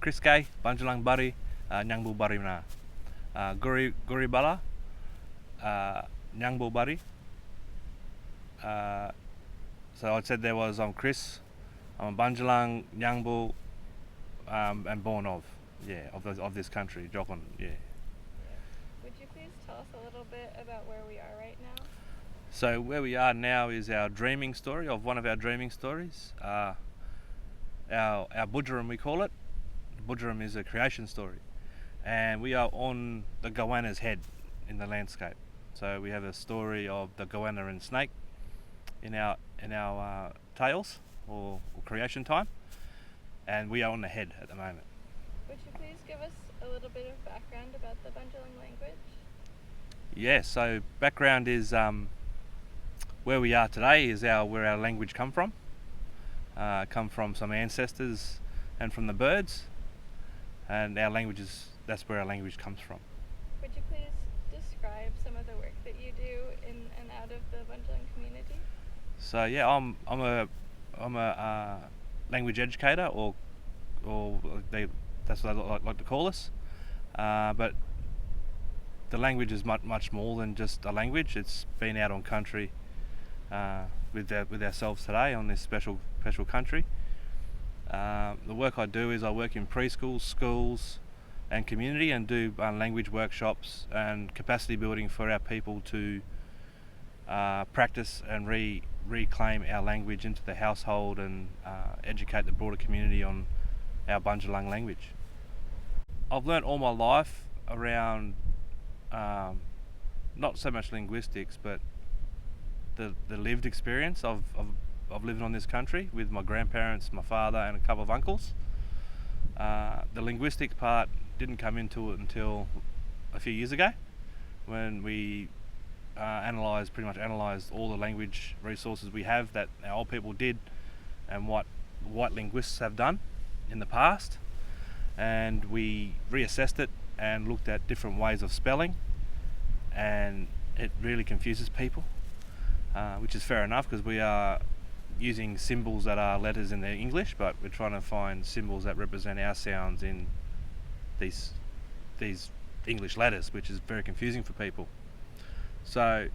Kris Bundjalung Bari, Nyangbu Bari na. Guri Bala, Nyangbu Bari. So I said there was Kris, I'm a Bundjalung, Nyangbu, and born of this country, Jokon. Yeah. Would you please tell us a little bit about where we are right now? So where we are now is our dreaming story of one of our dreaming stories. Our Bundjalung, we call it. Bundjalung is a creation story, and we are on the goanna's head in the landscape. So we have a story of the goanna and snake in our tales or creation time, and we are on the head at the moment. Would you please give us a little bit of background about the Bundjalung language? Yeah. So background is where we are today is where our language come from. Come from some ancestors and from the birds, and that's where our language comes from. Would you please describe some of the work that you do in and out of the Bundjalung community? So yeah, I'm a language educator, or that's what I like to call us. But the language is much more than just a language. It's been out on country with ourselves today on this special country. The work I do is I work in preschools, schools, and community, and do language workshops and capacity building for our people to practice and reclaim our language into the household and educate the broader community on our Bundjalung language. I've learnt all my life around not so much linguistics, but the lived experience of living on this country with my grandparents, my father, and a couple of uncles. The linguistics part didn't come into it until a few years ago, when we pretty much analysed all the language resources we have that our old people did, and what linguists have done in the past, and we reassessed it and looked at different ways of spelling, and it really confuses people, which is fair enough, because we are using symbols that are letters in the English, but we're trying to find symbols that represent our sounds in these English letters, which is very confusing for people. So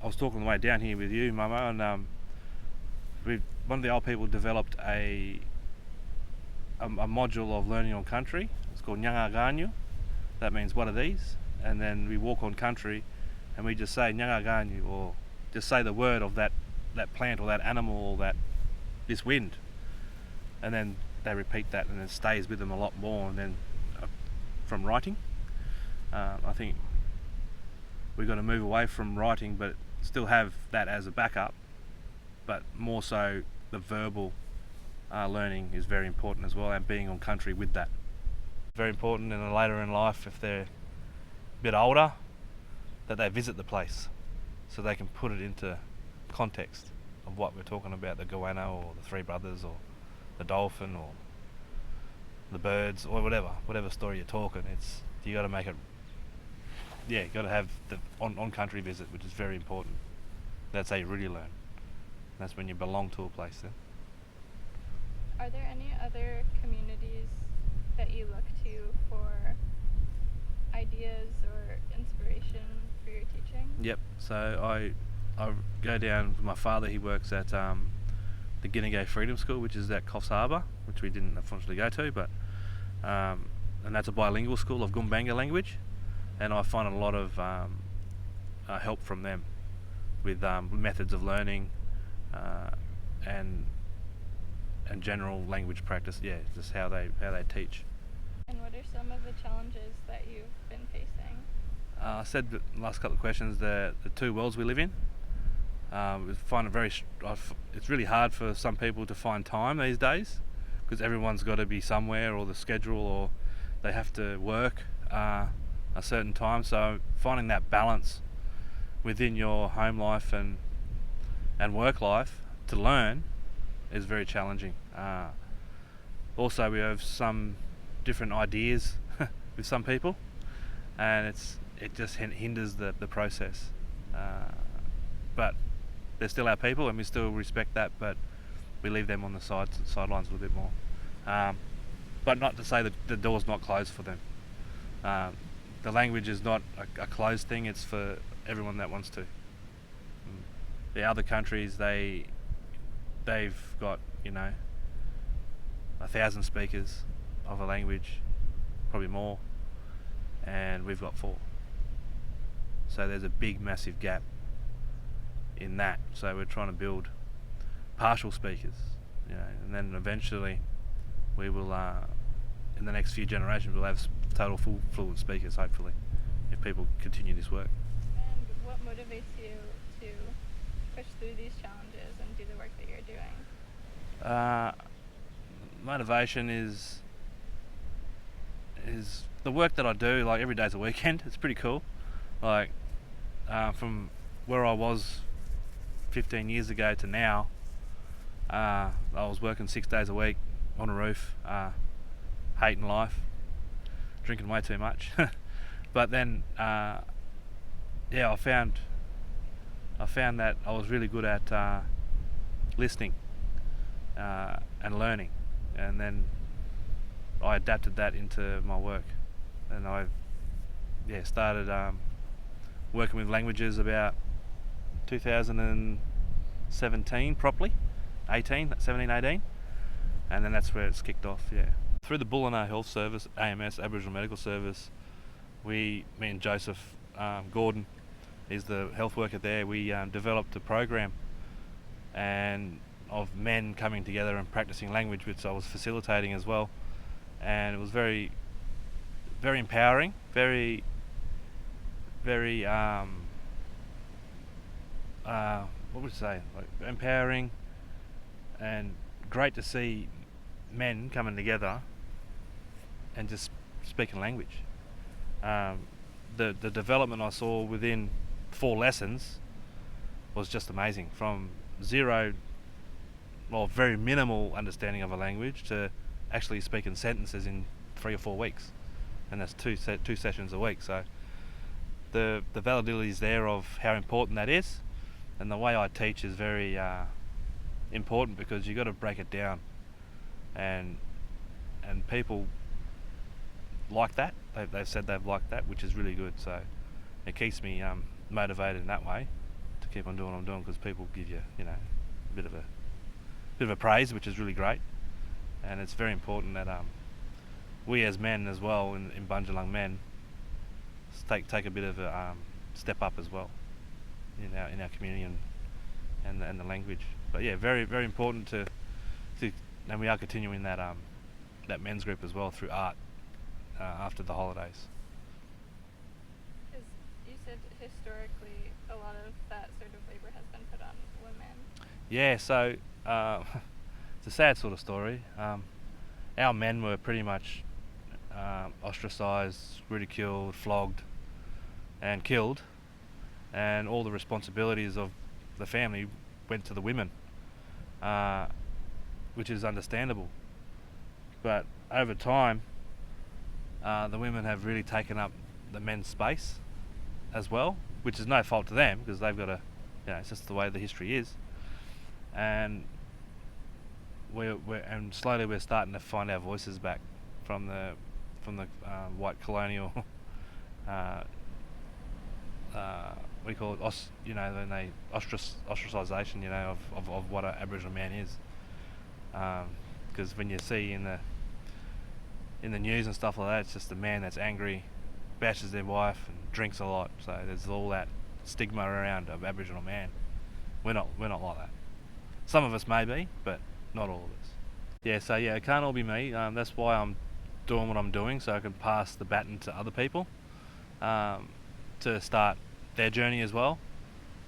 I was talking on the way down here with you, Momo, and one of the old people developed a module of learning on country. It's called Nyangaganyu. That means what are these? And then we walk on country and we just say Nyangaganyu, or just say the word of that plant or that animal or this wind, and then they repeat that, and it stays with them a lot more. And then from writing, I think we're going to move away from writing, but still have that as a backup, but more so the verbal learning is very important as well, and being on country with that. Very important later in life, if they're a bit older, that they visit the place so they can put it into context of what we're talking about, the goanna or the three brothers or the dolphin or the birds or whatever story you're talking. You got to make it, you got to have the on country visit, which is very important. That's how you really learn. That's when you belong to a place then. Are there any other communities that you look to for ideas or inspiration for your teaching? Yep. So I go down with my father. He works at the Guinea Freedom School, which is at Coffs Harbour, which we didn't unfortunately go to, but and that's a bilingual school of Gumbanga language, and I find a lot of help from them with methods of learning and general language practice. Yeah, just how they teach. And what are some of the challenges that you've been facing? I said the last couple of questions, the two worlds we live in. We find it's really hard for some people to find time these days, because everyone's got to be somewhere, or the schedule, or they have to work a certain time. So finding that balance within your home life and work life to learn is very challenging. Also, we have some different ideas with some people, and it just hinders the process. But they're still our people, and we still respect that, but we leave them on the sidelines a little bit more. but not to say that the door's not closed for them. The language is not a closed thing, it's for everyone that wants to. The other countries, they've got, 1,000 speakers of a language, probably more, and we've got 4. So there's a big, massive gap in that. So we're trying to build partial speakers, and then eventually we will, in the next few generations, we'll have total full fluent speakers, hopefully, if people continue this work. And what motivates you to push through these challenges and do the work that you're doing? Motivation is the work that I do. Like, every day's a weekend. It's pretty cool. Like, from where I was 15 years ago to now, I was working 6 days a week on a roof, hating life, drinking way too much. But then, I found that I was really good at listening and learning, and then I adapted that into my work, and I started working with languages about 2017 properly, 18, and then that's where it's kicked off. Through the Bundjalung Health Service, AMS, Aboriginal Medical Service, me and Joseph Gordon is the health worker there. We developed a program and of men coming together and practicing language, which I was facilitating as well, and it was very, very empowering, very what would you say, like, empowering and great to see men coming together and just speaking language. The development I saw within 4 lessons was just amazing, from zero, very minimal understanding of a language, to actually speaking sentences in 3 or 4 weeks, and that's two sessions a week. So the validity is there of how important that is, and the way I teach is very important, because you got to break it down, and people like that. They've said they've liked that, which is really good. So it keeps me motivated in that way to keep on doing what I'm doing, because people give you, a bit of a praise, which is really great. And it's very important that we as men as well, in Bundjalung men, take a bit of a step up as well in our community and the language. But very, very important to and we are continuing that men's group as well through art after the holidays. You said historically a lot of that sort of labor has been put on women. Yeah, so it's a sad sort of story. Our men were pretty much ostracised, ridiculed, flogged and killed, and all the responsibilities of the family went to the women, which is understandable. But over time, the women have really taken up the men's space as well, which is no fault to them, because they've got it's just the way the history is. And and slowly we're starting to find our voices back from the white colonial we call it ostracisation, of what an Aboriginal man is. Because when you see in the news and stuff like that, it's just a man that's angry, bashes their wife and drinks a lot. So there's all that stigma around of Aboriginal man. We're not like that. Some of us may be, but not all of us. It can't all be me. That's why I'm doing what I'm doing, so I can pass the baton to other people to start their journey as well,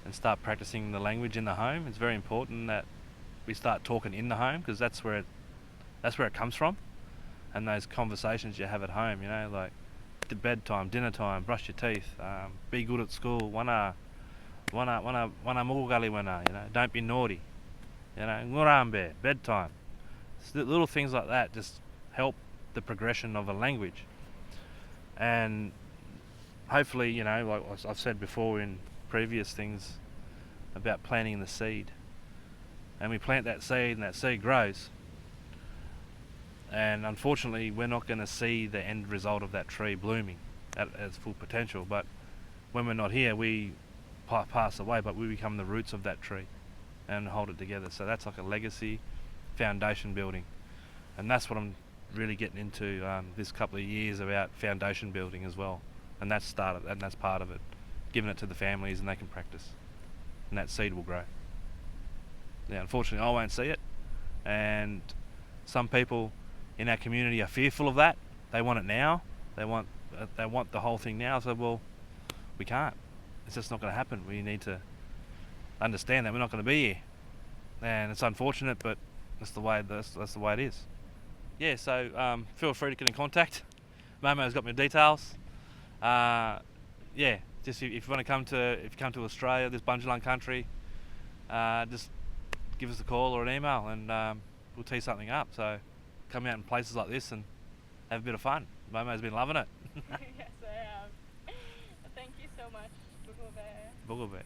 and start practicing the language in the home. It's very important that we start talking in the home, because that's where it comes from, and those conversations you have at home, like the bedtime, dinner time, brush your teeth, be good at school, wana mugali wana, don't be naughty, ngurambe, bedtime. Little things like that just help the progression of a language. And hopefully, like I've said before in previous things about planting the seed, and we plant that seed and that seed grows, and unfortunately we're not going to see the end result of that tree blooming at its full potential. But when we're not here, we pass away, but we become the roots of that tree and hold it together. So that's like a legacy foundation building, and that's what I'm really getting into this couple of years, about foundation building as well. And that's started, and that's part of it, giving it to the families and they can practice, and that seed will grow. Yeah, unfortunately I won't see it, and some people in our community are fearful of that. They want it now. They want the whole thing now. So, well, we can't. It's just not going to happen. We need to understand that we're not going to be here, and it's unfortunate, but that's the way it is. Yeah. So feel free to get in contact. Momo's got my details. Yeah. Just if you want to come to Australia, this Bundjalung country, just give us a call or an email, and we'll tee something up. So come out in places like this and have a bit of fun. Momo's been loving it. Yes, I am. Thank you so much. Bugulbe. Bugulbe.